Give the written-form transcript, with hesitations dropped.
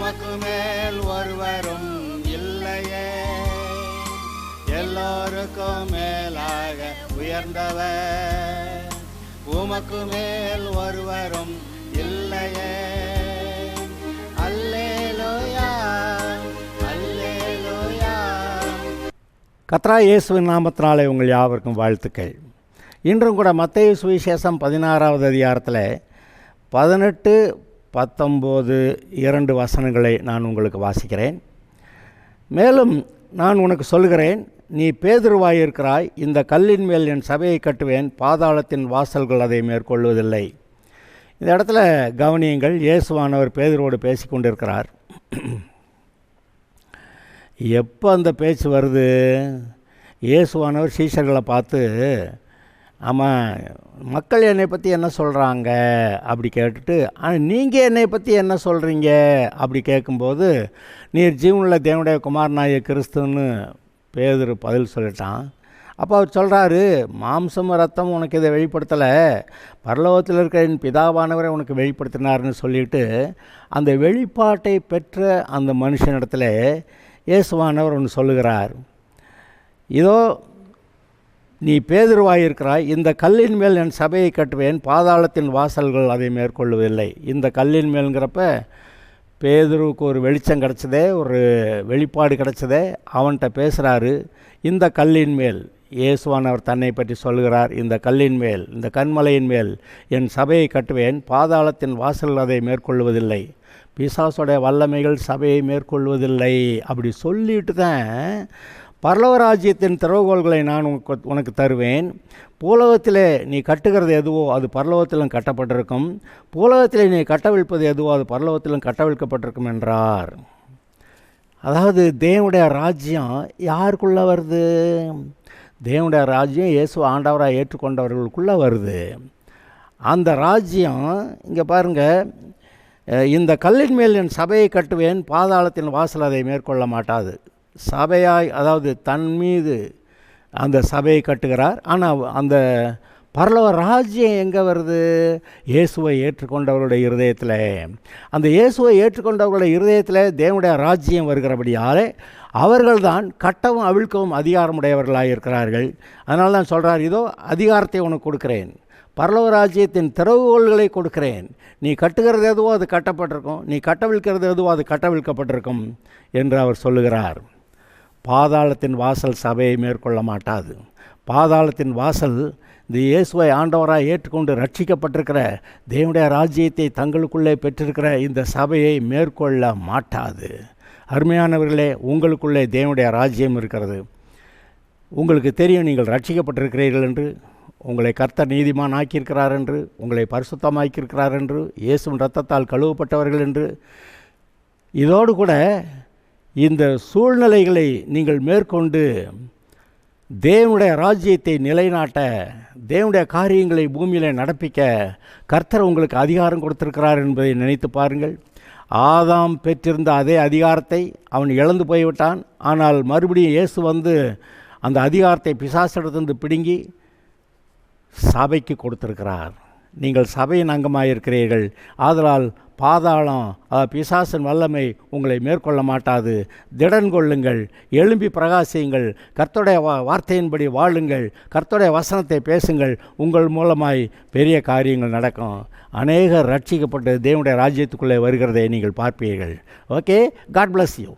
உமக்கு மேல் ஒருவரும் இல்லையே, எல்லோருக்கும் மேலாக உயர்ந்தவர், உமக்கு மேல் ஒருவரும் இல்லையே. அல்லேலூயா, அல்லேலூயா. கர்த்தராகிய இயேசுவின் நாமத்தினாலே உங்கள் யாவருக்கும் வாழ்த்துக்கள். இன்றும் கூட மத்தேயு சுவிசேஷம் 16வது அதிகாரத்தில் 18, 19, 2 வசனங்களை நான் உங்களுக்கு வாசிக்கிறேன். மேலும் நான் உனக்கு சொல்கிறேன், நீ பேதுருவாயிருக்கிறாய், இந்த கல்லின் மேல் என் சபையை கட்டுவேன், பாதாளத்தின் வாசல்கள் அதை மேற்கொள்வதில்லை. இந்த இடத்துல கவனியுங்கள், இயேசுவானவர் பேதுருவோடு பேசி கொண்டிருக்கிறார். எப்போ அந்த பேச்சு வருது? இயேசுவானவர் சீஷர்களை பார்த்து, ஆமாம், மக்கள் என்னை பற்றி என்ன சொல்கிறாங்க அப்படி கேட்டுட்டு, நீங்கள் என்னை பற்றி என்ன சொல்கிறீங்க அப்படி கேட்கும்போது, நீர் ஜீவனுள்ள தேவனுடைய குமாரனாகிய கிறிஸ்துன்னு பேதுரு பதில் சொல்லிட்டான். அப்போ அவர் சொல்கிறாரு, மாம்சம் ரத்தம் உனக்கு இதை வெளிப்படுத்தலை, பரலோகத்தில் இருக்கிற என் பிதாவானவரை உனக்கு வெளிப்படுத்தினார்னு சொல்லிட்டு அந்த வெளிப்பாட்டை பெற்ற அந்த மனுஷனிடத்தில் இயேசுவானவர் ஒன்று சொல்லுகிறார். இதோ நீ பேதுருவாயிருக்கிறாய், இந்த கல்லின் மேல் என் சபையை கட்டுவேன், பாதாளத்தின் வாசல்கள் அதை மேற்கொள்வதில்லை. இந்த கல்லின் மேல்ங்கிறப்ப பேதுருவுக்கு ஒரு வெளிச்சம் கிடச்சதே, ஒரு வெளிப்பாடு கிடச்சதே, அவன்கிட்ட பேசுகிறாரு. இந்த கல்லின் மேல் இயேசுவானவர் தன்னை பற்றி சொல்கிறார். இந்த கல்லின் மேல், இந்த கன்மலையின் மேல் என் சபையை கட்டுவேன், பாதாளத்தின் வாசல்கள் அதை மேற்கொள்வதில்லை, பிசாசுடைய வல்லமைகள் சபையை மேற்கொள்வதில்லை. அப்படி சொல்லிட்டு தான் பரலோகராஜ்யத்தின் திறவுகோல்களை நான் உனக்கு தருவேன், பூலோகத்திலே நீ கட்டுகிறது எதுவோ அது பரலோகத்திலும் கட்டப்பட்டிருக்கும், பூலோகத்திலே நீ கட்டவிழ்ப்பது எதுவோ அது பரலோகத்திலும் கட்டவிழ்க்கப்பட்டிருக்கும் என்றார். அதாவது தேவனுடைய ராஜ்யம் யாருக்குள்ளே வருது? தேவனுடைய ராஜ்யம் இயேசு ஆண்டவராக ஏற்றுக்கொண்டவர்களுக்குள்ளே வருது. அந்த ராஜ்யம் இங்கே பாருங்கள், இந்த கல்லின் மேல் என் சபையை கட்டுவேன், பாதாளத்தின் வாசல் அதை மேற்கொள்ள மாட்டாது. சபையாய், அதாவது தன் மீது அந்த சபையை கட்டுகிறார். ஆனால் அந்த பரலோக ராஜ்யம் எங்கே வருது? இயேசுவை ஏற்றுக்கொண்டவர்களுடைய இருதயத்தில். அந்த இயேசுவை ஏற்றுக்கொண்டவர்களுடைய இருதயத்தில் தேவனுடைய ராஜ்யம் வருகிறபடியாலே அவர்கள்தான் கட்டவும் அவிழ்க்கவும் அதிகாரமுடையவர்களாக இருக்கிறார்கள். அதனால தான் சொல்கிறார், இதோ அதிகாரத்தை உனக்கு கொடுக்கிறேன், பரலோக ராஜ்யத்தின் திறவுகோல்களை கொடுக்கிறேன், நீ கட்டுகிறது எதுவோ அது கட்டப்பட்டிருக்கும், நீ கட்டவிழ்க்கிறது எதுவோ அது கட்டவிழ்க்கப்பட்டிருக்கும் என்று அவர் சொல்லுகிறார். பாதாளத்தின் வாசல் சபையை மேற்கொள்ள மாட்டாது. பாதாளத்தின் வாசல் இந்த இயேசுவை ஆண்டவராக ஏற்றுக்கொண்டு ரட்சிக்கப்பட்டிருக்கிற தேவனுடைய ராஜ்யத்தை தங்களுக்குள்ளே பெற்றிருக்கிற இந்த சபையை மேற்கொள்ள மாட்டாது. அருமையானவர்களே, உங்களுக்குள்ளே தேவனுடைய ராஜ்யம் இருக்கிறது. உங்களுக்கு தெரியும் நீங்கள் ரட்சிக்கப்பட்டிருக்கிறீர்கள் என்று, உங்களை கர்த்தர் நீதிமான் ஆக்கியிருக்கிறார் என்று, உங்களை பரிசுத்தமாக்கியிருக்கிறார் என்று, இயேசுவின் இரத்தத்தால் கழுவப்பட்டவர்கள் என்று. இதோடு கூட இந்த சூழ்நிலைகளை நீங்கள் மேற்கொண்டு தேவனுடைய ராஜ்யத்தை நிலைநாட்ட, தேவனுடைய காரியங்களை பூமியில் நடப்பிக்க கர்த்தர் உங்களுக்கு அதிகாரம் கொடுத்திருக்கிறார் என்பதை நினைத்து பாருங்கள். ஆதாம் பெற்றிருந்த அதே அதிகாரத்தை அவன் இழந்து போய்விட்டான். ஆனால் மறுபடியும் இயேசு வந்து அந்த அதிகாரத்தை பிசாசிடத்திலிருந்து பிடுங்கி சபைக்கு கொடுத்திருக்கிறார். நீங்கள் சபையின் அங்கமாக இருக்கிறீர்கள். ஆதலால் பாதாளம், பிசாசின் வல்லமை உங்களை மேற்கொள்ள மாட்டாது. திடன் கொள்ளுங்கள், எழும்பி பிரகாசியுங்கள், கர்த்தருடைய வார்த்தையின்படி வாழுங்கள், கர்த்தருடைய வசனத்தை பேசுங்கள். உங்கள் மூலமாய் பெரிய காரியங்கள் நடக்கும். அநேகர் ரட்சிக்கப்பட்டு தேவனுடைய ராஜ்யத்துக்குள்ளே வருகிறதை நீங்கள் பார்ப்பீர்கள். Okay, God bless you.